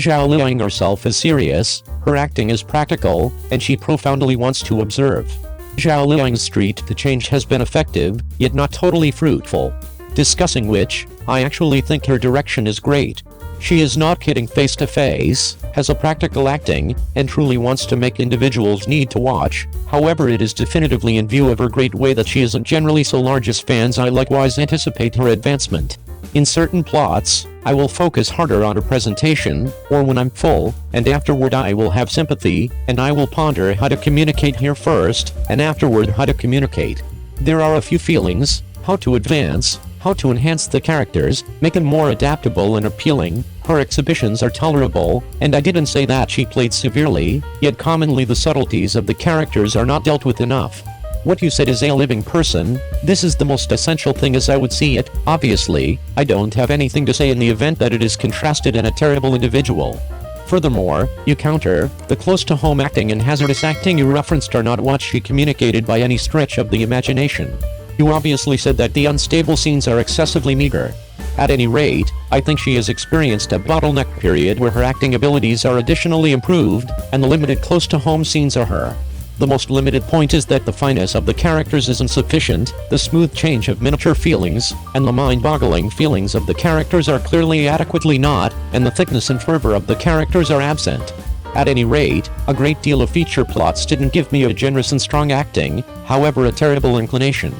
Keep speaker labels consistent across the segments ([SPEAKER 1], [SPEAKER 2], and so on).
[SPEAKER 1] Zhao Liying herself is serious, her acting is practical, and she profoundly wants to observe. Zhao Liying's street to change has been effective, yet not totally fruitful. Discussing which, I actually think her direction is great. She is not kidding face to face, has a practical acting, and truly wants to make individuals need to watch. However, it is definitively in view of her great way that she isn't generally so large as fans. I likewise anticipate her advancement. In certain plots, I will focus harder on her presentation, or when I'm full, and afterward I will have sympathy, and I will ponder how to communicate here first, and afterward how to communicate. There are a few feelings, how to advance, how to enhance the characters, make them more adaptable and appealing. Her exhibitions are tolerable, and I didn't say that she played severely, yet commonly the subtleties of the characters are not dealt with enough. What you said is a living person, this is the most essential thing as I would see it. Obviously, I don't have anything to say in the event that it is contrasted and a terrible individual. Furthermore, you counter, the close-to-home acting and hazardous acting you referenced are not what she communicated by any stretch of the imagination. You obviously said that the unstable scenes are excessively meager. At any rate, I think she has experienced a bottleneck period where her acting abilities are additionally improved, and the limited close-to-home scenes are her. The most limited point is that the fineness of the characters isn't sufficient, the smooth change of miniature feelings, and the mind-boggling feelings of the characters are clearly adequately not, and the thickness and fervor of the characters are absent. At any rate, a great deal of feature plots didn't give me a generous and strong acting, however a terrible inclination.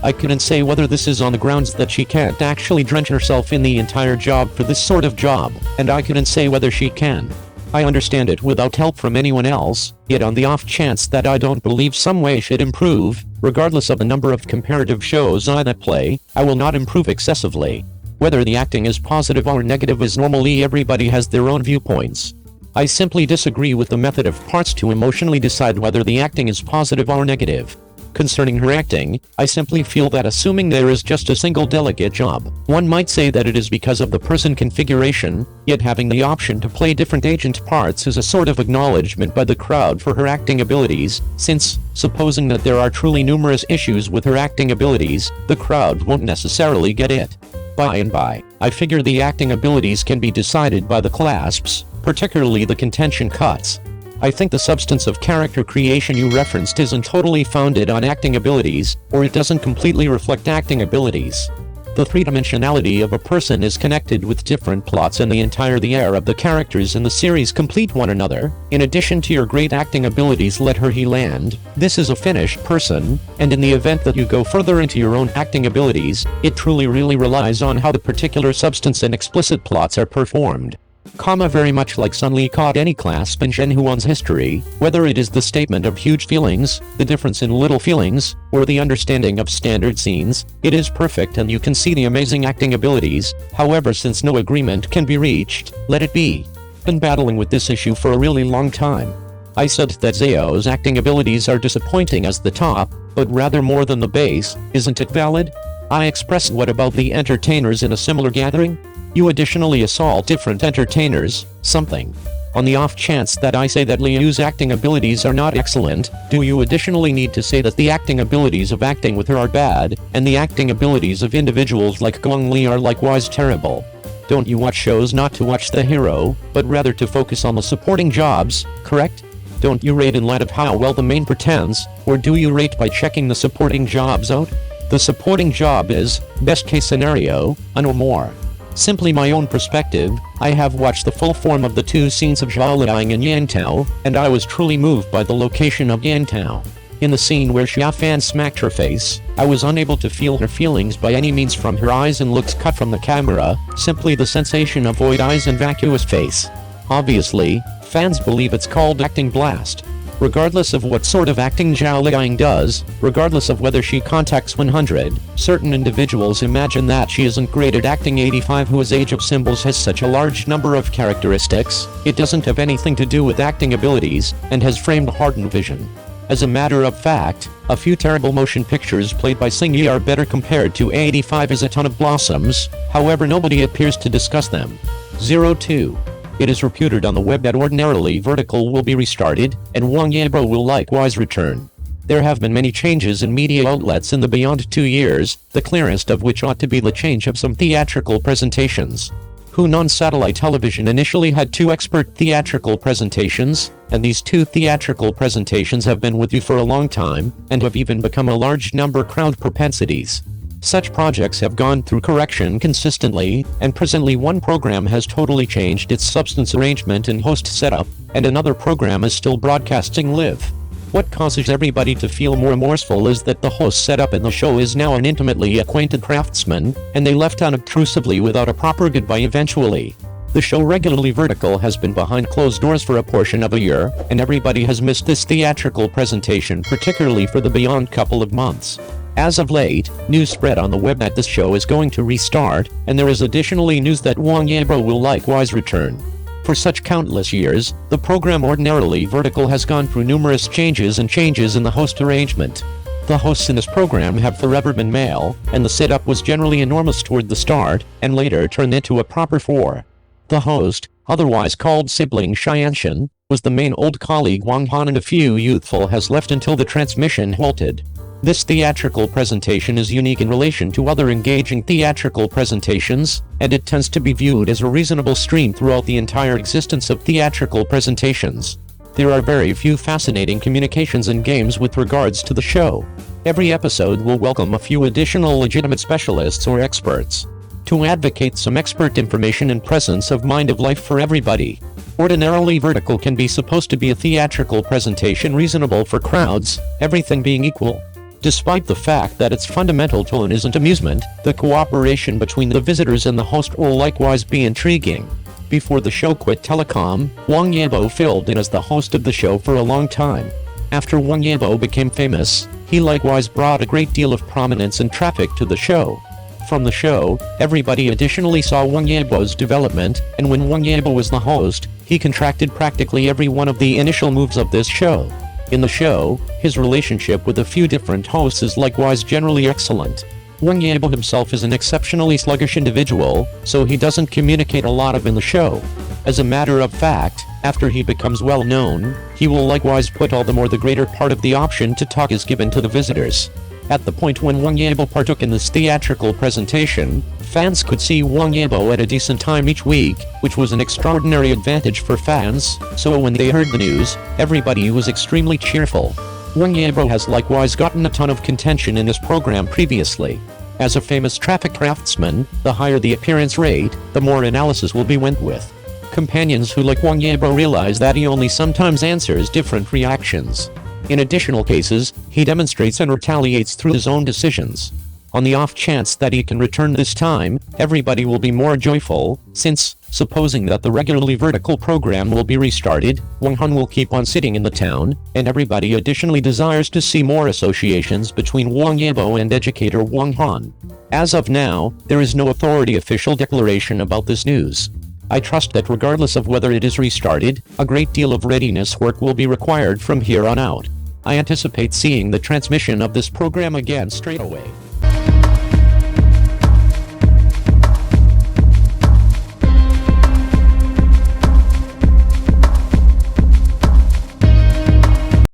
[SPEAKER 1] I couldn't say whether this is on the grounds that she can't actually drench herself in the entire job for this sort of job, and I couldn't say whether she can. I understand it without help from anyone else, yet on the off chance that I don't believe some way should improve, regardless of the number of comparative shows I that play, I will not improve excessively. Whether the acting is positive or negative is normally everybody has their own viewpoints. I simply disagree with the method of parts to emotionally decide whether the acting is positive or negative. Concerning her acting, I simply feel that assuming there is just a single delicate job, one might say that it is because of the person configuration, yet having the option to play different agent parts is a sort of acknowledgement by the crowd for her acting abilities, since, supposing that there are truly numerous issues with her acting abilities, the crowd won't necessarily get it. By and by, I figure the acting abilities can be decided by the clasps, particularly the contention cuts. I think the substance of character creation you referenced isn't totally founded on acting abilities, or it doesn't completely reflect acting abilities. The three-dimensionality of a person is connected with different plots, and the air of the characters in the series complete one another. In addition to your great acting abilities, let her he land. This is a finished person, and in the event that you go further into your own acting abilities, it truly really relies on how the particular substance and explicit plots are performed. Very much like Sun Li caught any clasp in Shen Huan's history, whether it is the statement of huge feelings, the difference in little feelings, or the understanding of standard scenes, it is perfect and you can see the amazing acting abilities. However, since no agreement can be reached, let it be. Been battling with this issue for a really long time. I said that Zhao's acting abilities are disappointing as the top, but rather more than the base. Isn't it valid? I expressed what about the entertainers in a similar gathering? You additionally assault different entertainers, something. On the off chance that I say that Liu's acting abilities are not excellent, do you additionally need to say that the acting abilities of acting with her are bad, and the acting abilities of individuals like Gong Li are likewise terrible? Don't you watch shows not to watch the hero, but rather to focus on the supporting jobs, correct? Don't you rate in light of how well the main pretends, or do you rate by checking the supporting jobs out? The supporting job is, best case scenario, a no more. Simply my own perspective, I have watched the full form of the two scenes of Zhao Liying and Yantao, and I was truly moved by the location of Yantao. In the scene where Xia Fan smacked her face, I was unable to feel her feelings by any means from her eyes and looks cut from the camera, simply the sensation of void eyes and vacuous face. Obviously, fans believe it's called acting blast. Regardless of what sort of acting Zhao Liying does, regardless of whether she contacts 100, certain individuals imagine that she isn't great at acting. 85 whose Age of Symbols has such a large number of characteristics, it doesn't have anything to do with acting abilities, and has framed a hardened vision. As a matter of fact, a few terrible motion pictures played by Xing Yi are better compared to 85 as a ton of blossoms, however nobody appears to discuss them. 02. It is reputed on the web that ordinarily Vertical will be restarted, and Wang Yibo will likewise return. There have been many changes in media outlets in the beyond 2 years, the clearest of which ought to be the change of some theatrical presentations. Hunan on satellite television initially had 2 expert theatrical presentations, and these 2 theatrical presentations have been with you for a long time, and have even become a large number crowd propensities. Such projects have gone through correction consistently, and presently one program has totally changed its substance arrangement and host setup, and another program is still broadcasting live. What causes everybody to feel more remorseful is that the host setup in the show is now an intimately acquainted craftsman, and they left unobtrusively without a proper goodbye eventually. The show regularly vertical has been behind closed doors for a portion of a year, and everybody has missed this theatrical presentation, particularly for the beyond couple of months. As of late, news spread on the web that this show is going to restart, and there is additionally news that Wang Yibo will likewise return. For such countless years, the program ordinarily vertical has gone through numerous changes in the host arrangement. The hosts in this program have forever been male, and the setup was generally enormous toward the start, and later turned into a proper 4. The host, otherwise called sibling Xianshan, was the main old colleague Wang Han, and a few youthful has left until the transmission halted. This theatrical presentation is unique in relation to other engaging theatrical presentations, and it tends to be viewed as a reasonable stream throughout the entire existence of theatrical presentations. There are very few fascinating communications and games with regards to the show. Every episode will welcome a few additional legitimate specialists or experts to advocate some expert information and presence of mind of life for everybody. Ordinarily vertical can be supposed to be a theatrical presentation reasonable for crowds, everything being equal. Despite the fact that its fundamental tone isn't amusement, the cooperation between the visitors and the host will likewise be intriguing. Before the show quit telecom, Wang Yibo filled in as the host of the show for a long time. After Wang Yibo became famous, he likewise brought a great deal of prominence and traffic to the show. From the show, everybody additionally saw Wang Yibo's development, and when Wang Yibo was the host, he contracted practically every one of the initial moves of this show. In the show, his relationship with a few different hosts is likewise generally excellent. Wang Yibo himself is an exceptionally sluggish individual, so he doesn't communicate a lot in the show. As a matter of fact, after he becomes well known, he will likewise put all the more the greater part of the option to talk is given to the visitors. At the point when Wang Yibo partook in this theatrical presentation, fans could see Wang Yibo at a decent time each week, which was an extraordinary advantage for fans, so when they heard the news, everybody was extremely cheerful. Wang Yibo has likewise gotten a ton of contention in this program previously. As a famous traffic craftsman, the higher the appearance rate, the more analysis will be went with. Companions who like Wang Yibo realize that he only sometimes answers different reactions. In additional cases, he demonstrates and retaliates through his own decisions. On the off chance that he can return this time, everybody will be more joyful, since, supposing that the regularly vertical program will be restarted, Wang Han will keep on sitting in the town, and everybody additionally desires to see more associations between Wang Yibo and educator Wang Han. As of now, there is no authority official declaration about this news. I trust that regardless of whether it is restarted, a great deal of readiness work will be required from here on out. I anticipate seeing the transmission of this program again straight away.